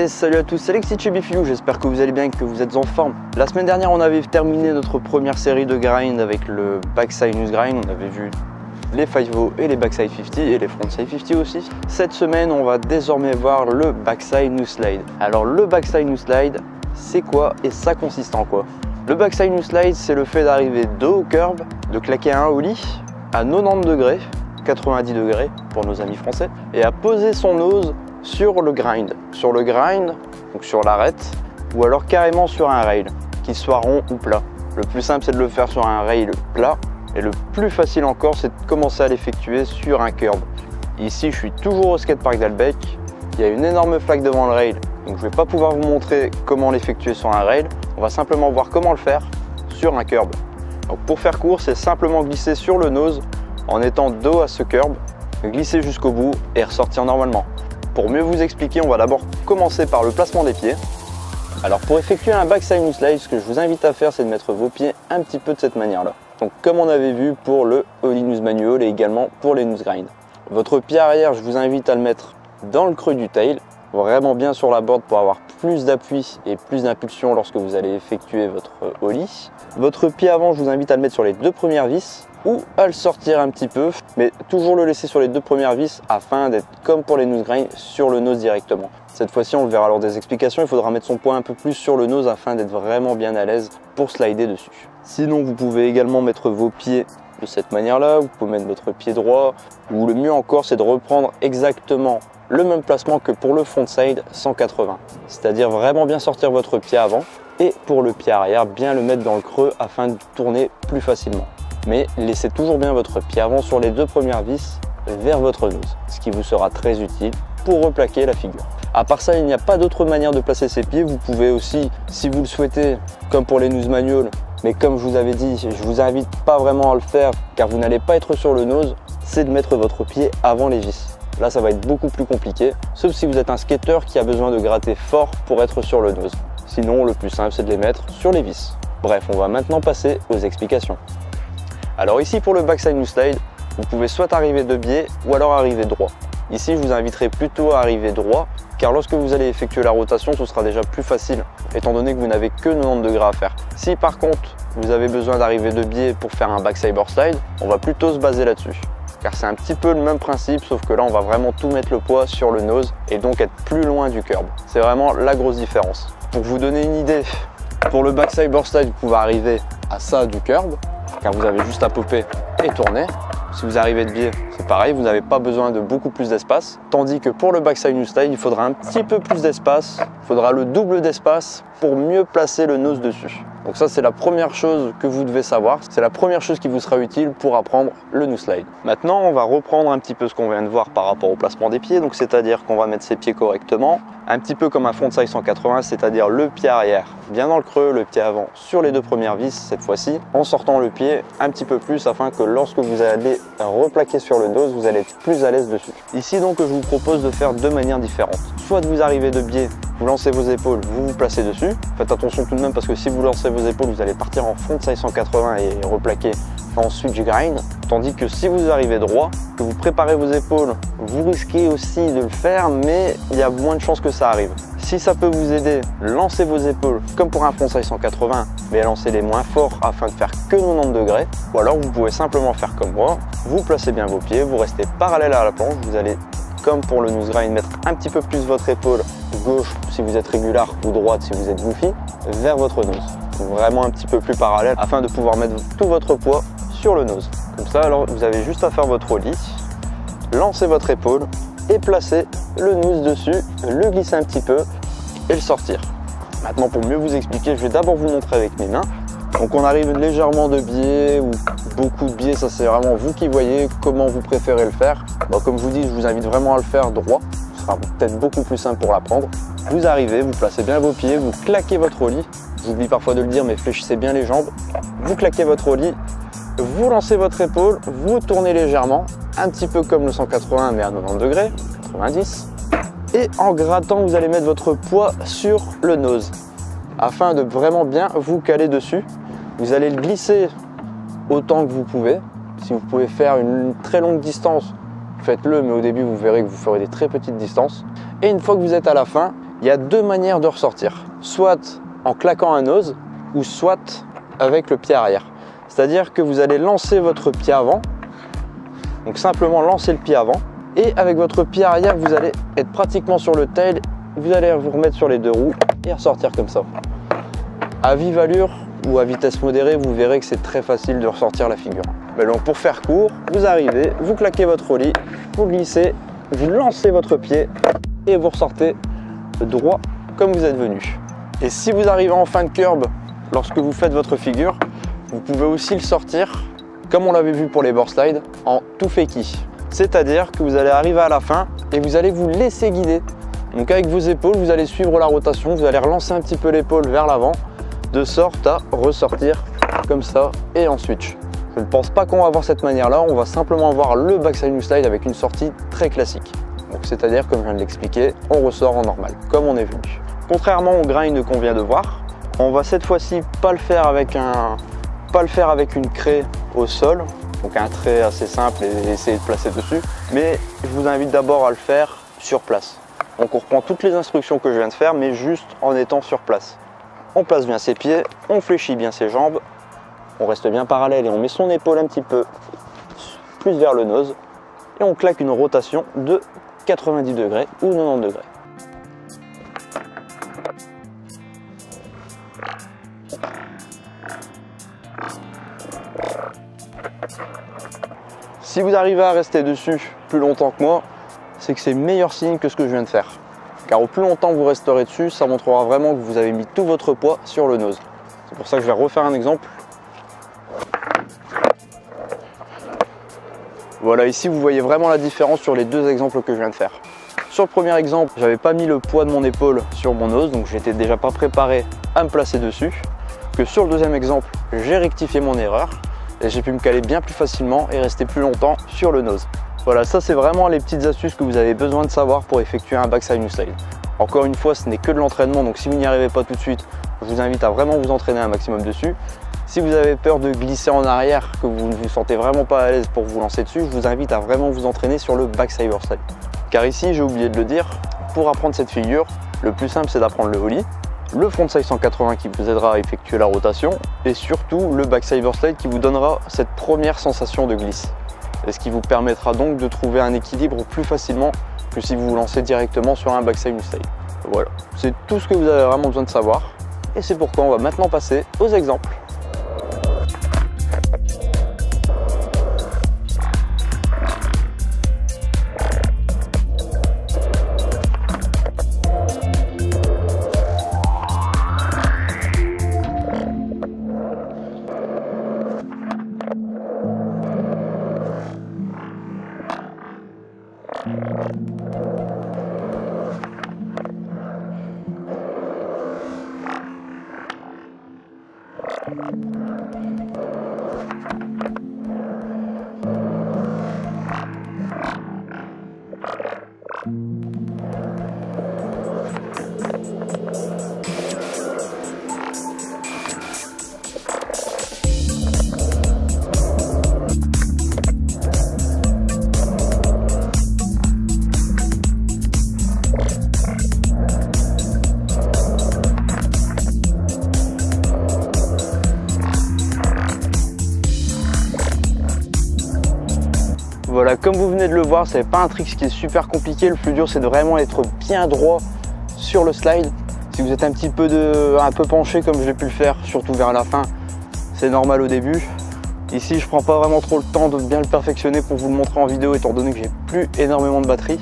Et salut à tous, c'est Alexis Chubifilou, j'espère que vous allez bien et que vous êtes en forme. La semaine dernière, on avait terminé notre première série de grind avec le backside noose grind. On avait vu les 5-0 et les backside 50 et les frontside 50 aussi. Cette semaine, on va désormais voir le backside noose slide. Alors le backside noose slide, c'est quoi et ça consiste en quoi? Le backside noose slide, c'est le fait d'arriver dos au curb, de claquer un ollie à 90 degrés, 90 degrés pour nos amis français, et à poser son nose sur le grind, donc sur l'arête, ou alors carrément sur un rail, qu'il soit rond ou plat. Le plus simple, c'est de le faire sur un rail plat, et le plus facile encore, c'est de commencer à l'effectuer sur un curb. Ici, je suis toujours au skatepark d'Albec, il y a une énorme flaque devant le rail, donc je ne vais pas pouvoir vous montrer comment l'effectuer sur un rail, on va simplement voir comment le faire sur un curb. Donc pour faire court, c'est simplement glisser sur le nose en étant dos à ce curb, glisser jusqu'au bout et ressortir normalement. Pour mieux vous expliquer, on va d'abord commencer par le placement des pieds. Alors pour effectuer un backside noose slide, ce que je vous invite à faire, c'est de mettre vos pieds un petit peu de cette manière-là. Donc comme on avait vu pour le ollie noose manual et également pour les noose grind. Votre pied arrière, je vous invite à le mettre dans le creux du tail, vraiment bien sur la board pour avoir plus d'appui et plus d'impulsion lorsque vous allez effectuer votre ollie. Votre pied avant, je vous invite à le mettre sur les deux premières vis ou à le sortir un petit peu, mais toujours le laisser sur les deux premières vis afin d'être comme pour les noose grind sur le nose directement. Cette fois-ci, on le verra lors des explications, il faudra mettre son poids un peu plus sur le nose afin d'être vraiment bien à l'aise pour slider dessus. Sinon, vous pouvez également mettre vos pieds de cette manière-là, vous pouvez mettre votre pied droit, ou le mieux encore, c'est de reprendre exactement le même placement que pour le frontside 180. C'est-à-dire vraiment bien sortir votre pied avant et pour le pied arrière, bien le mettre dans le creux afin de tourner plus facilement. Mais laissez toujours bien votre pied avant sur les deux premières vis vers votre nose, ce qui vous sera très utile pour replaquer la figure. À part ça, il n'y a pas d'autre manière de placer ses pieds. Vous pouvez aussi, si vous le souhaitez, comme pour les noose manual, mais comme je vous avais dit, je vous invite pas vraiment à le faire car vous n'allez pas être sur le nose, c'est de mettre votre pied avant les vis. Là, ça va être beaucoup plus compliqué, sauf si vous êtes un skateur qui a besoin de gratter fort pour être sur le nose. Sinon, le plus simple, c'est de les mettre sur les vis. Bref, on va maintenant passer aux explications. Alors ici, pour le backside noose slide, vous pouvez soit arriver de biais ou alors arriver droit. Ici, je vous inviterai plutôt à arriver droit, car lorsque vous allez effectuer la rotation, ce sera déjà plus facile, étant donné que vous n'avez que 90 degrés à faire. Si par contre, vous avez besoin d'arriver de biais pour faire un backside board slide, on va plutôt se baser là-dessus. Car c'est un petit peu le même principe, sauf que là, on va vraiment tout mettre le poids sur le nose et donc être plus loin du curb. C'est vraiment la grosse différence. Pour vous donner une idée, pour le backside board slide, vous pouvez arriver à ça du curb, car vous avez juste à popper et tourner. Si vous arrivez de biais, c'est pareil, vous n'avez pas besoin de beaucoup plus d'espace. Tandis que pour le backside noose slide, il faudra un petit peu plus d'espace, il faudra le double d'espace pour mieux placer le nose dessus. Donc ça, c'est la première chose que vous devez savoir. C'est la première chose qui vous sera utile pour apprendre le noose slide. Maintenant, on va reprendre un petit peu ce qu'on vient de voir par rapport au placement des pieds. Donc c'est-à-dire qu'on va mettre ses pieds correctement, un petit peu comme un frontside 180, c'est-à-dire le pied arrière bien dans le creux, le pied avant sur les deux premières vis cette fois-ci, en sortant le pied un petit peu plus afin que lorsque vous allez replaquer sur le nose, vous allez être plus à l'aise dessus. Ici donc, je vous propose de faire deux manières différentes. Soit de vous arriver de biais, vous lancez vos épaules, vous vous placez dessus. Faites attention tout de même parce que si vous lancez vos épaules, vous allez partir en frontside 180 et replaquer ensuite du grind. Tandis que si vous arrivez droit, que vous préparez vos épaules, vous risquez aussi de le faire, mais il y a moins de chances que ça arrive. Si ça peut vous aider, lancez vos épaules comme pour un frontside 180, mais lancez-les moins fort afin de faire que 90 degrés. Ou alors vous pouvez simplement faire comme moi, vous placez bien vos pieds, vous restez parallèle à la planche, vous allez, comme pour le noose grind, mettre un petit peu plus votre épaule gauche si vous êtes régulier ou droite si vous êtes goofy, vers votre nose. Vraiment un petit peu plus parallèle afin de pouvoir mettre tout votre poids sur le nose. Comme ça, alors vous avez juste à faire votre ollie, lancer votre épaule et placer le nose dessus, le glisser un petit peu et le sortir. Maintenant, pour mieux vous expliquer, je vais d'abord vous montrer avec mes mains. Donc on arrive légèrement de biais ou beaucoup de biais, ça c'est vraiment vous qui voyez comment vous préférez le faire. Bon, comme je vous dis, je vous invite vraiment à le faire droit, ce sera peut-être beaucoup plus simple pour l'apprendre. Vous arrivez, vous placez bien vos pieds, vous claquez votre ollie. J'oublie parfois de le dire, mais fléchissez bien les jambes. Vous claquez votre ollie, vous lancez votre épaule, vous tournez légèrement, un petit peu comme le 180 mais à 90 degrés, 90. Et en grattant, vous allez mettre votre poids sur le nose afin de vraiment bien vous caler dessus. Vous allez le glisser autant que vous pouvez. Si vous pouvez faire une très longue distance, faites-le, mais au début, vous verrez que vous ferez des très petites distances. Et une fois que vous êtes à la fin, Il y a deux manières de ressortir, soit en claquant un nose ou soit avec le pied arrière. C'est-à-dire que vous allez lancer votre pied avant, donc simplement lancer le pied avant, et avec votre pied arrière, vous allez être pratiquement sur le tail, vous allez vous remettre sur les deux roues et ressortir comme ça. À vive allure ou à vitesse modérée, vous verrez que c'est très facile de ressortir la figure. Mais donc pour faire court, vous arrivez, vous claquez votre ollie, vous glissez, vous lancez votre pied et vous ressortez droit comme vous êtes venu. Et si vous arrivez en fin de curb, lorsque vous faites votre figure, vous pouvez aussi le sortir, comme on l'avait vu pour les board slides, en tout fakie. C'est-à-dire que vous allez arriver à la fin et vous allez vous laisser guider. Donc avec vos épaules, vous allez suivre la rotation, vous allez relancer un petit peu l'épaule vers l'avant, de sorte à ressortir comme ça et en switch. Je ne pense pas qu'on va avoir cette manière-là, on va simplement avoir le backside new slide avec une sortie très classique. Donc c'est-à-dire, comme je viens de l'expliquer, on ressort en normal, comme on est venu. Contrairement au grind qu'on vient de voir, on va cette fois-ci pas le faire avec une craie au sol, donc un trait assez simple et essayer de placer dessus, mais je vous invite d'abord à le faire sur place. Donc on reprend toutes les instructions que je viens de faire, mais juste en étant sur place. On place bien ses pieds, on fléchit bien ses jambes, on reste bien parallèle et on met son épaule un petit peu plus vers le nose et on claque une rotation de 90 degrés ou 90 degrés. Si vous arrivez à rester dessus plus longtemps que moi, c'est que c'est meilleur signe que ce que je viens de faire. Car au plus longtemps vous resterez dessus, ça montrera vraiment que vous avez mis tout votre poids sur le nose. C'est pour ça que je vais refaire un exemple. Voilà, ici vous voyez vraiment la différence sur les deux exemples que je viens de faire. Sur le premier exemple, j'avais pas mis le poids de mon épaule sur mon nose, donc j'étais déjà pas préparé à me placer dessus. Que sur le deuxième exemple, j'ai rectifié mon erreur et j'ai pu me caler bien plus facilement et rester plus longtemps sur le nose. Voilà, ça c'est vraiment les petites astuces que vous avez besoin de savoir pour effectuer un backside new slide. Encore une fois, ce n'est que de l'entraînement, donc si vous n'y arrivez pas tout de suite, je vous invite à vraiment vous entraîner un maximum dessus. Si vous avez peur de glisser en arrière, que vous ne vous sentez vraiment pas à l'aise pour vous lancer dessus, je vous invite à vraiment vous entraîner sur le backside slide. Car ici, j'ai oublié de le dire, pour apprendre cette figure, le plus simple c'est d'apprendre le ollie, le frontside 180 qui vous aidera à effectuer la rotation et surtout le backside slide qui vous donnera cette première sensation de glisse. Et ce qui vous permettra donc de trouver un équilibre plus facilement que si vous vous lancez directement sur un backside new slide. Voilà, c'est tout ce que vous avez vraiment besoin de savoir et c'est pourquoi on va maintenant passer aux exemples. Voilà, comme vous venez de le voir, c'est pas un trick qui est super compliqué. Le plus dur, c'est de vraiment être bien droit sur le slide. Si vous êtes un peu penché comme je l'ai pu le faire, surtout vers la fin, c'est normal au début. Ici, je prends pas vraiment trop le temps de bien le perfectionner pour vous le montrer en vidéo, étant donné que j'ai plus énormément de batterie.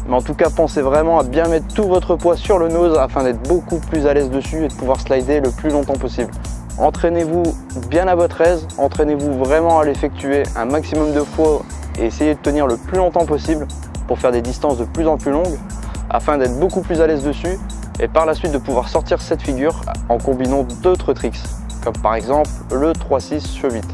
Mais en tout cas, pensez vraiment à bien mettre tout votre poids sur le nose afin d'être beaucoup plus à l'aise dessus et de pouvoir slider le plus longtemps possible. Entraînez-vous bien à votre aise, entraînez-vous vraiment à l'effectuer un maximum de fois et essayez de tenir le plus longtemps possible pour faire des distances de plus en plus longues afin d'être beaucoup plus à l'aise dessus et par la suite de pouvoir sortir cette figure en combinant d'autres tricks comme par exemple le 3-6 chevite.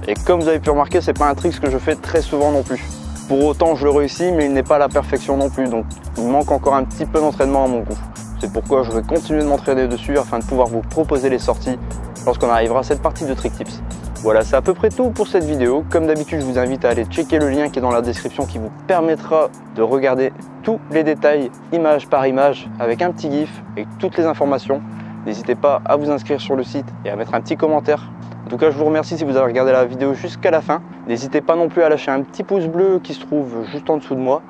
Et comme vous avez pu remarquer, c'est pas un trick que je fais très souvent non plus. Pour autant je le réussis, mais il n'est pas à la perfection non plus, donc il manque encore un petit peu d'entraînement à mon goût. C'est pourquoi je vais continuer de m'entraîner dessus afin de pouvoir vous proposer les sorties lorsqu'on arrivera à cette partie de trick tips. Voilà, c'est à peu près tout pour cette vidéo. Comme d'habitude, je vous invite à aller checker le lien qui est dans la description qui vous permettra de regarder tous les détails, image par image, avec un petit gif, avec toutes les informations. N'hésitez pas à vous inscrire sur le site et à mettre un petit commentaire. En tout cas, je vous remercie si vous avez regardé la vidéo jusqu'à la fin. N'hésitez pas non plus à lâcher un petit pouce bleu qui se trouve juste en dessous de moi,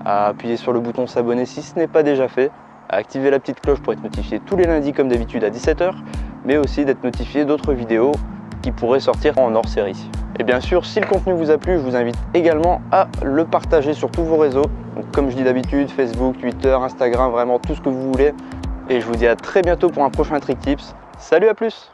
à appuyer sur le bouton s'abonner si ce n'est pas déjà fait, à activer la petite cloche pour être notifié tous les lundis comme d'habitude à 17 h, mais aussi d'être notifié d'autres vidéos qui pourraient sortir en hors série. Et bien sûr, si le contenu vous a plu, je vous invite également à le partager sur tous vos réseaux. Donc, comme je dis d'habitude, Facebook, Twitter, Instagram, vraiment tout ce que vous voulez. Et je vous dis à très bientôt pour un prochain Trick Tips. Salut, à plus!